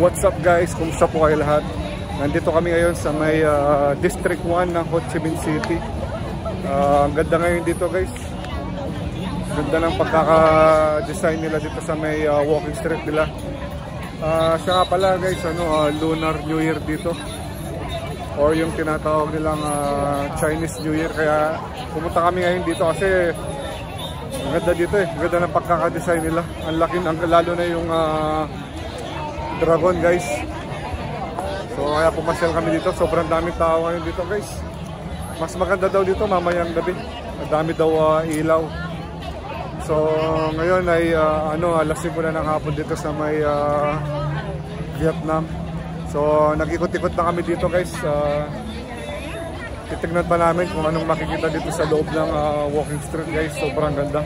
What's up guys? Kumusta po kayo lahat? Nandito kami ngayon sa may District 1 ng Ho Chi Minh City. Ang ganda ngayon dito guys. Ganda ng pagkaka-design nila dito sa may walking street nila. Siya nga pala guys, Lunar New Year dito. Or yung tinatawag nilang Chinese New Year. Kaya pumunta kami ngayon dito kasi ang ganda dito eh. Ang ganda ng pagkaka-design nila. Ang laki, lalo na yung dragon guys. So kaya pumasyal kami dito. Sobrang daming tao ngayon dito guys. Mas maganda daw dito mamayang gabi. Ang dami daw ilaw. So ngayon ay alas 5 na ng hapon dito sa may Vietnam. So nag-ikot-ikot na kami dito guys. Titignan pa namin kung anong makikita dito sa loob ng walking street guys. Sobrang ganda.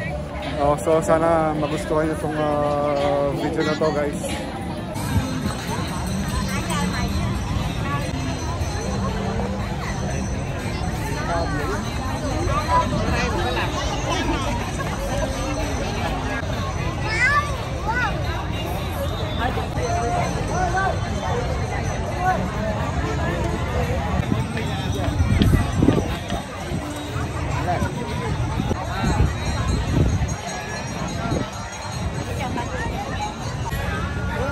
So sana magustuhan nyo itong video na to guys.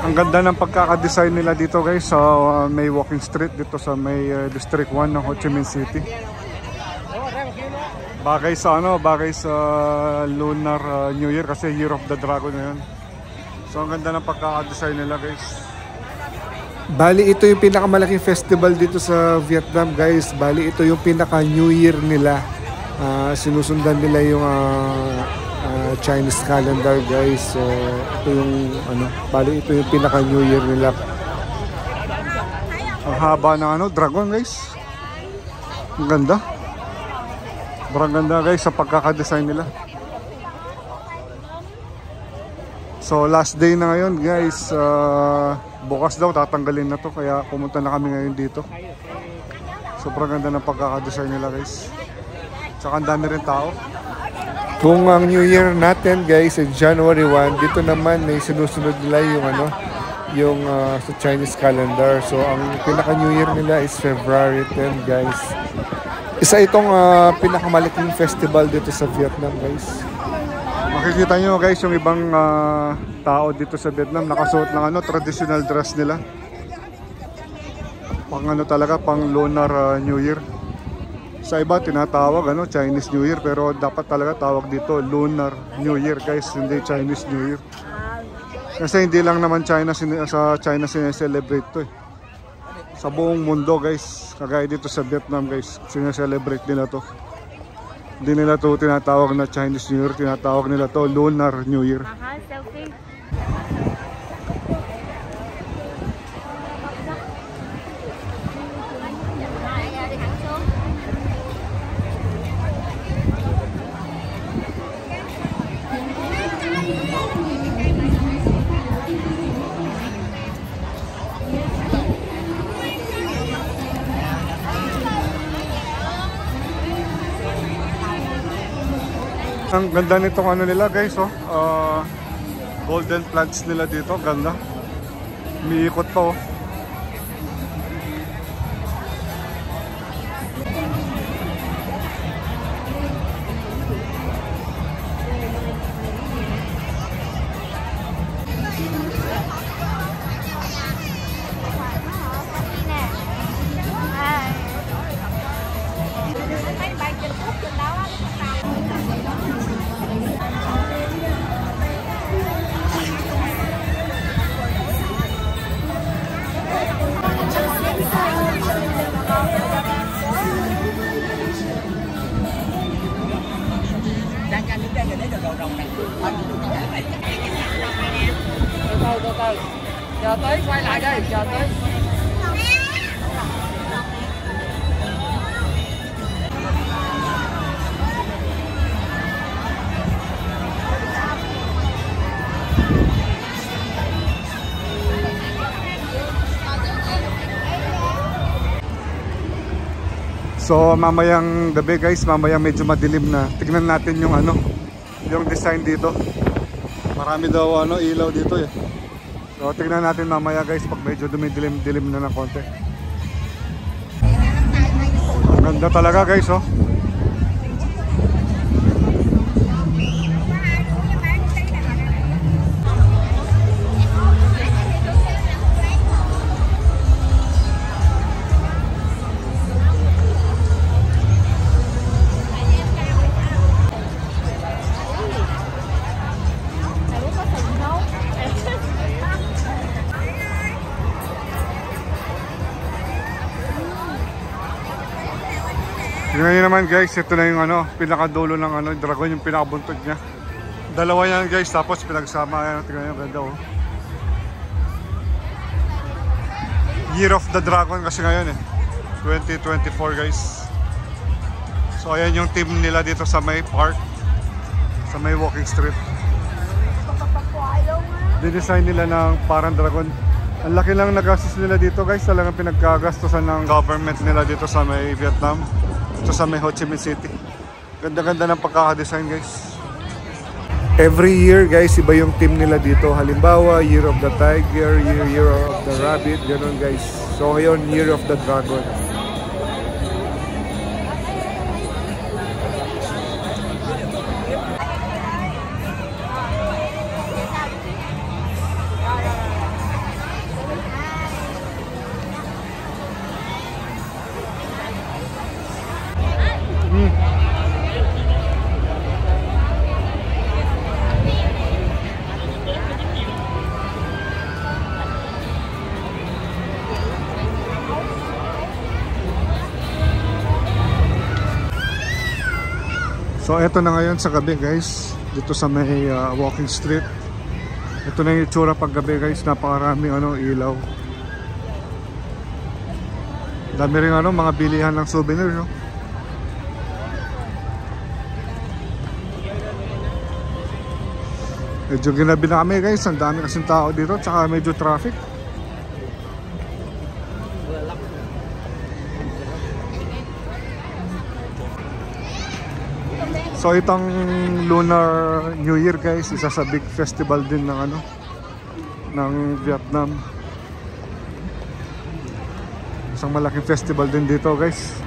Ang ganda ng pagkaka-design nila dito guys sa may walking street dito sa may District 1 ng Ho Chi Minh City. Bagay sa Lunar New Year kasi Year of the Dragon na yun. So ang ganda ng pagkaka-design nila guys. Bali ito yung pinakamalaking festival dito sa Vietnam guys. Bali ito yung pinaka New Year nila. Sinusundan nila yung Chinese calendar guys. So ito yung bali ito yung pinaka New Year nila. Ang haba ng dragon guys. Ang ganda. Sobrang ganda guys sa pagkaka-design nila. So last day na ngayon guys. Bukas daw tatanggalin na to kaya pumunta na kami ngayon dito. Sobrang ganda ng pagkaka-design nila guys. Tsaka ang dami rin tao. Kung ang New Year natin guys ay January 1, dito naman ay sinusunod nila yung sa Chinese calendar. So ang pinaka New Year nila is February 10 guys. Isa itong pinakamalaking festival dito sa Vietnam guys. Makikita nyo guys yung ibang tao dito sa Vietnam nakasuot ng traditional dress nila. Pang talaga pang Lunar New Year. Sa iba tinatawag Chinese New Year pero dapat talaga tawag dito Lunar New Year guys, hindi Chinese New Year. Kasi hindi lang naman sa China sineselebrate to eh. Sa buong mundo guys, kagaya dito sa Vietnam guys, sineselebrate nila to. Hindi nila to tinatawag na Chinese New Year, tinatawag nila to Lunar New Year. Selfie. Ang ganda nitong nila guys golden plants nila dito, ganda. Umiikot pa oh. Chờ tới quay lại đây, chờ tới. So mamayang gabi guys, mamayang medyo madilim na. Tignan natin yung yung design dito. Marami daw ilaw dito eh. So tignan natin mamaya guys pag medyo dumidilim-dilim na ng konti. Ang ganda talaga guys oh. Ngayon naman guys, ito na yung pinakadulo ng dragon, yung pinakabuntod niya. Dalawa yan guys, tapos pinagsama. Tingnan nyo, ganda oh. Year of the Dragon kasi ngayon 2024 guys. So ayan yung team nila dito sa may park, sa may walking street. Dinesign nila ng parang dragon. Ang laki lang nagastos nila dito guys, talagang pinagkagastosan ng government nila dito sa may Vietnam. Ito sa may Ho Chi Minh City. Ganda-ganda ng pagkakadesign guys. Every year guys, iba yung team nila dito. Halimbawa, Year of the Tiger, Year of the Rabbit, ganun guys. So ngayon, Year of the Dragon. So eto na ngayon sa gabi guys, dito sa may walking street. Ito na yung itsura pag gabi guys, napakarami ilaw. Dami rin mga bilihan ng souvenir no? Medyo ginabi na kami guys, ang dami kasing tao dito, tsaka medyo traffic. So itong Lunar New Year guys, isa sa big festival din ng ng Vietnam. Isang malaking festival din dito guys.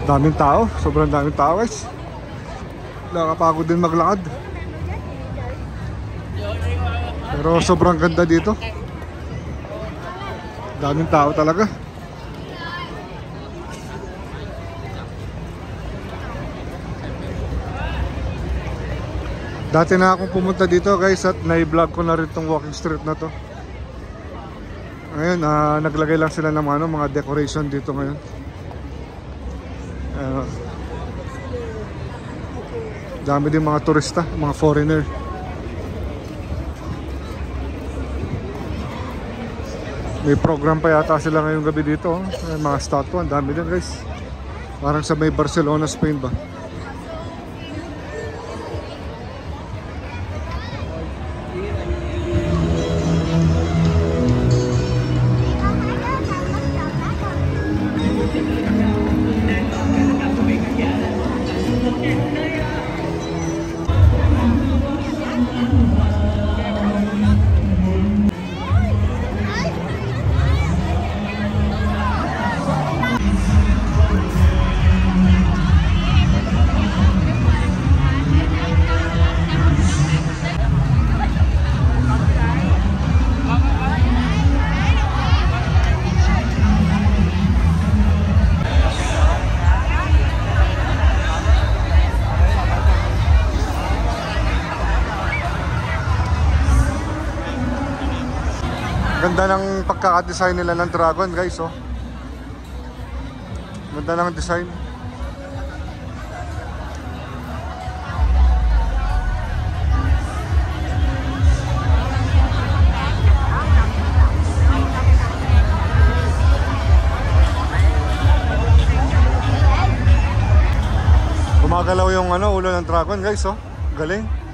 Daming tao, sobrang daming tao guys. Nakakapagod din maglakad. Pero sobrang ganda dito. Daming tao talaga. Dati na akong pumunta dito guys at na-vlog ko na rin tong walking street na to. Ngayon, naglagay lang sila ng mga decoration dito ngayon. Dami din mga turista, mga foreigner. May program pa yata sila ngayong gabi dito. Mga statue, ang dami din guys. Parang sa may Barcelona, Spain ba? Ganda ng pagkakadesign nila ng dragon guys oh. Ganda ng design. Gumagalaw yung ulo ng dragon guys oh. Galing.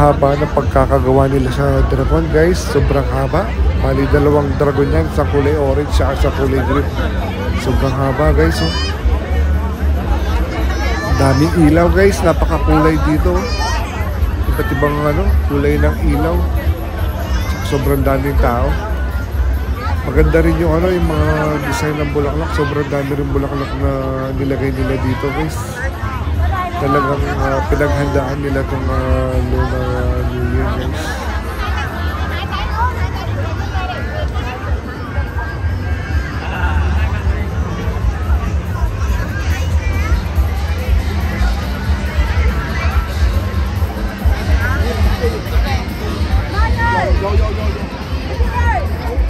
haba ng pagkakagawa nila sa dragon guys. Sobrang haba. Bali dalawang dragon yan, sa kulay orange at sa kulay green. Sobrang haba guys. Oh. Daming ilaw guys, napakakulay dito. Iba't ibang kulay ng ilaw. Sobrang daming tao. Maganda rin yung yung mga design ng bulaklak. Sobrang dami rin bulaklak na nilagay nila dito guys. Talagang pinaghandaan nila itong Lunar New Year guys.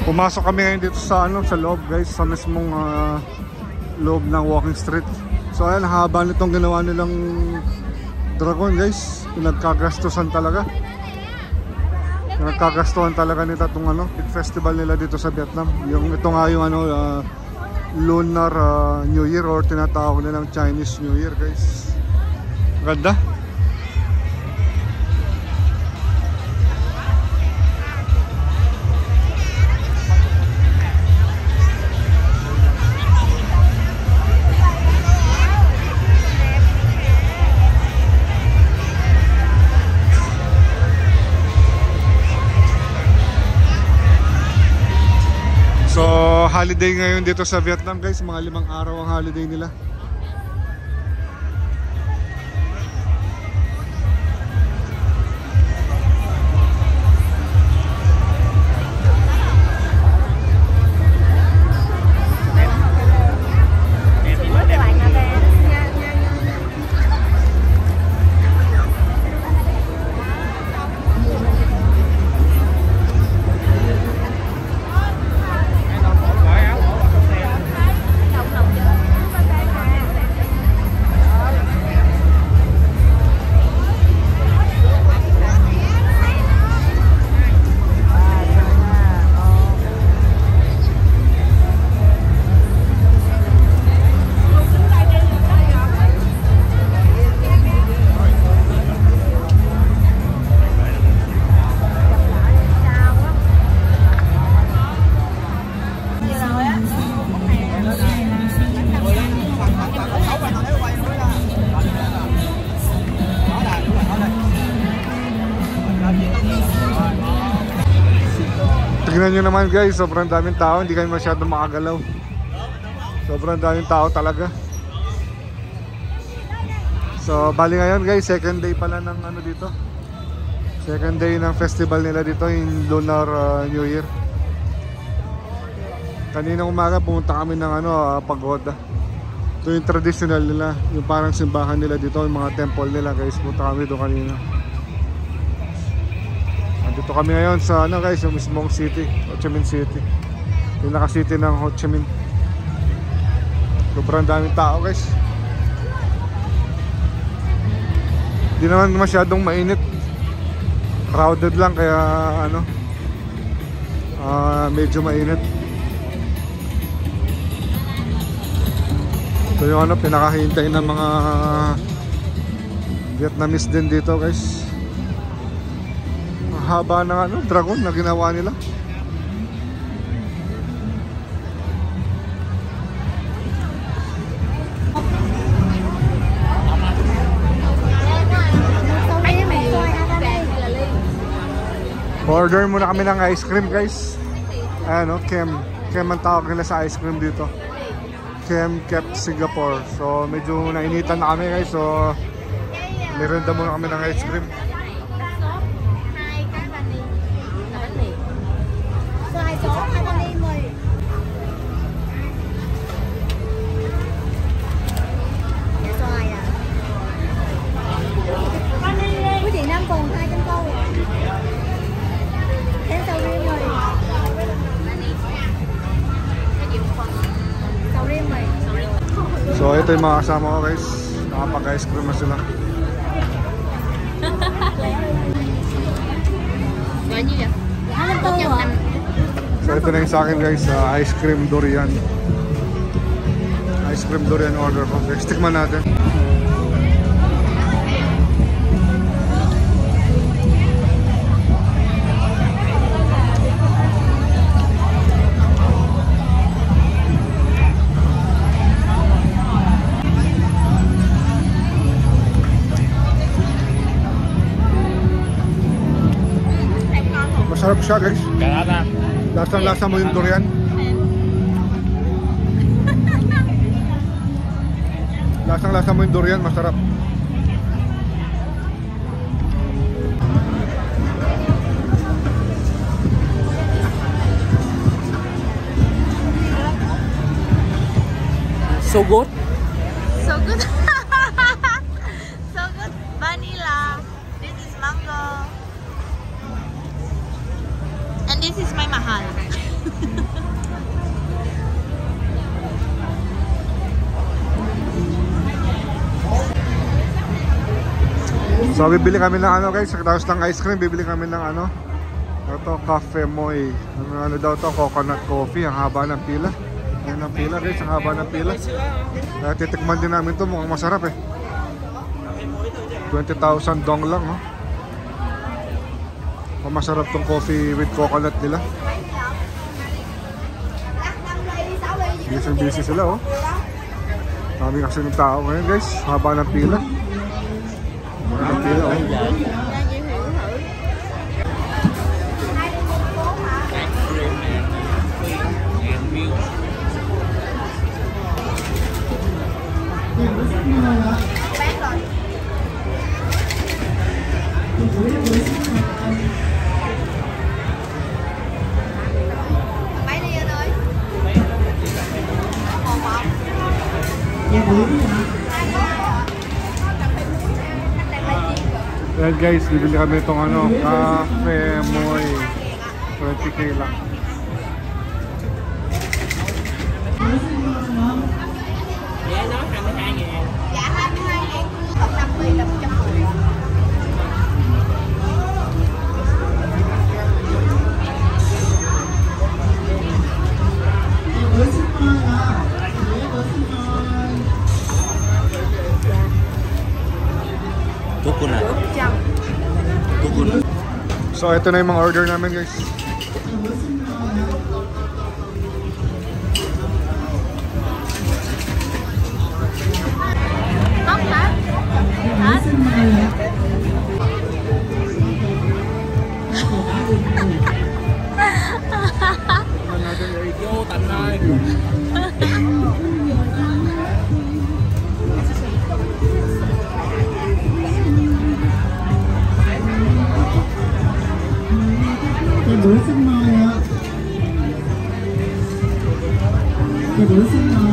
Pumasok kami ngayon dito sa sa loob guys, sa mismong loob ng walking street. So ayan, haba nitong ginawa nilang dragon guys. Pinagkagastusan talaga. Pinagkagastuhan talaga nito itong festival nila dito sa Vietnam. Yung ito nga yung Lunar New Year, or tinatawag nilang Chinese New Year guys. Ganda. So holiday ngayon dito sa Vietnam guys, mga 5 araw ang holiday nila. Tingnan nyo naman guys, sobrang daming tao, hindi kayo masyadong makagalaw. Sobrang daming tao talaga. So bali ngayon guys, second day pala ng dito. Second day ng festival nila dito, yung Lunar New Year. Kanina umaga pumunta kami ng pagoda. Ito yung traditional nila, yung parang simbahan nila dito, yung mga temple nila guys. Punta kami doon kanina. Dito kami ngayon sa guys, yung mismong city, Ho Chi Minh City. Pinaka-city ng Ho Chi Minh. Sobrang daming tao guys. Hindi naman masyadong mainit. Crowded lang kaya medyo mainit. Ito yung pinakahintay ng mga Vietnamese din dito guys. Haba ng dragon na ginawa nila. Order muna kami ng ice cream guys. Kem ang tawag nila sa ice cream dito. Kem Kep Singapore. So medyo nainitan na kami guys. So merenda muna kami ng ice cream. So ito yung mga kasama ko guys. Nakapag-ice cream na sila. So ito na yung sa akin guys, ice cream durian. Ice cream durian order ko. Guys, tikman natin. Masarap siya guys. Lasang-lasa mo yung durian. Lasang-lasa mo yung durian, masarap. So good. So good. So good. Vanilla. This is mango. And this is my mahal. So bibili kami ng ano guys, tapos ng ice cream, bibili kami ng ano. Ito, Cafe Moy. Ano daw to, coconut coffee. Ang haba ng pila. Ayan ang pila guys, ang haba ng pila. Kaya titikman din namin to, mukhang masarap eh. 20,000 dong lang, oh. Masarap tong coffee with coconut nila. Busy sila, oh. Dami kasi ng tao ngayon guys, haba ng pila. Haba ng pila, oh. Ayan guys, bibili kami itong ano, Cafe Moy. 20k lang. Dạ 22.000 cộng 50 là 110. So ito na yung mga order namin guys. Vô tận ơi.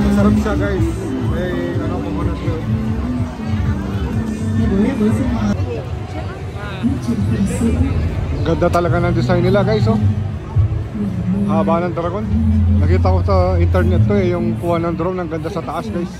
Masarap siya guys. May ano, coconut milk. Ganda talaga ng design nila guys, oh. Haba ng dragon. Nakita ko sa internet to eh, yung kuha ng drone, ang ganda sa taas guys.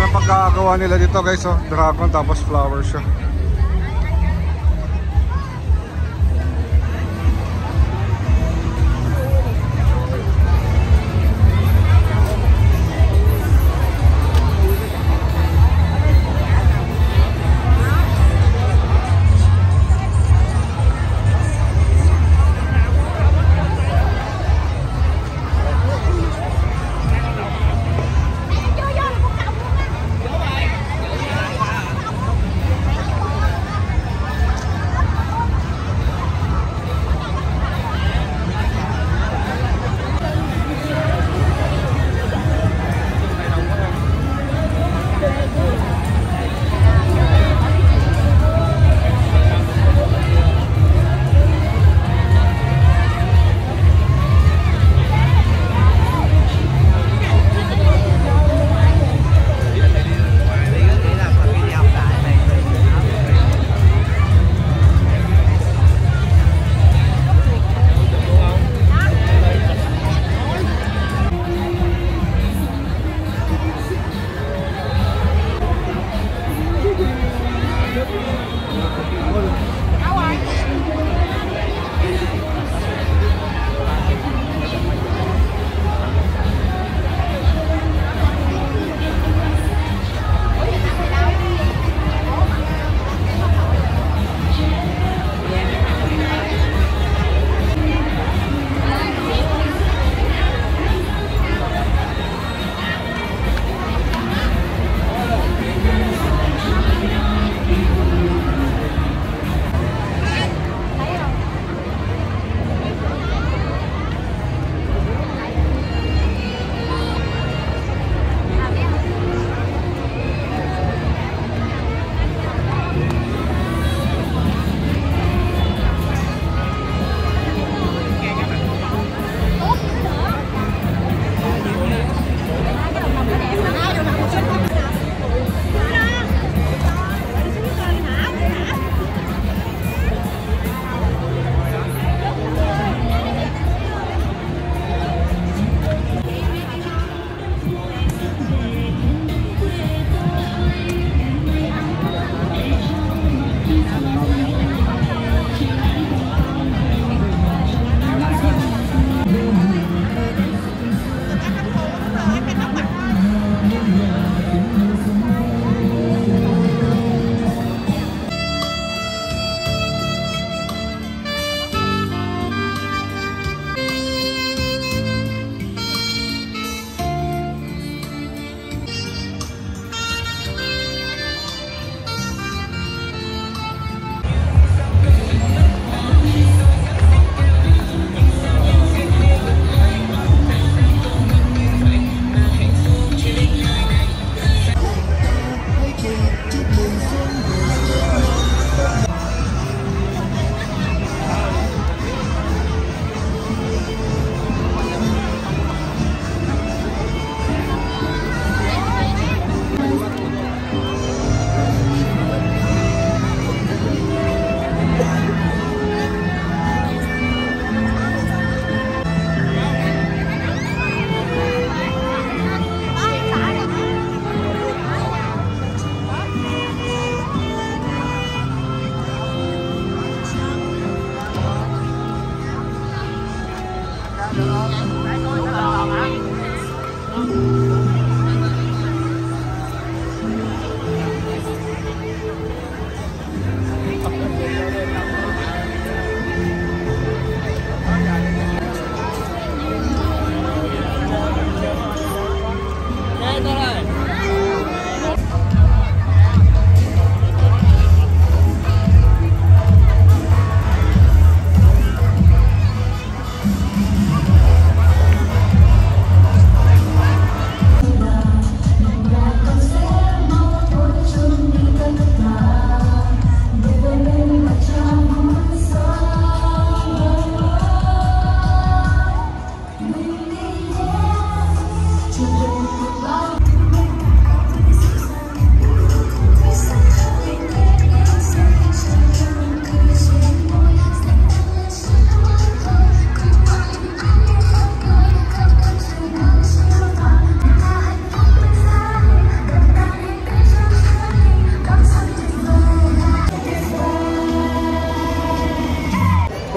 Pagkakagawa nila dito guys, oh, dragon tapos flower siya.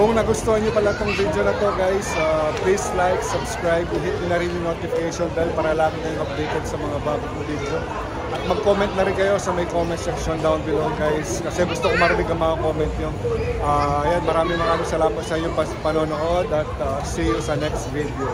Kung nagustuhan nyo pala itong video na to guys, please like, subscribe, hit nyo na rin yung notification bell para lagi kayong updated sa mga bagong video. At mag-comment na rin kayo sa may comment section down below guys, kasi gusto ko marinig ang mga comment nyo. Ayan, maraming salamat sa inyong panonood at see you sa next video.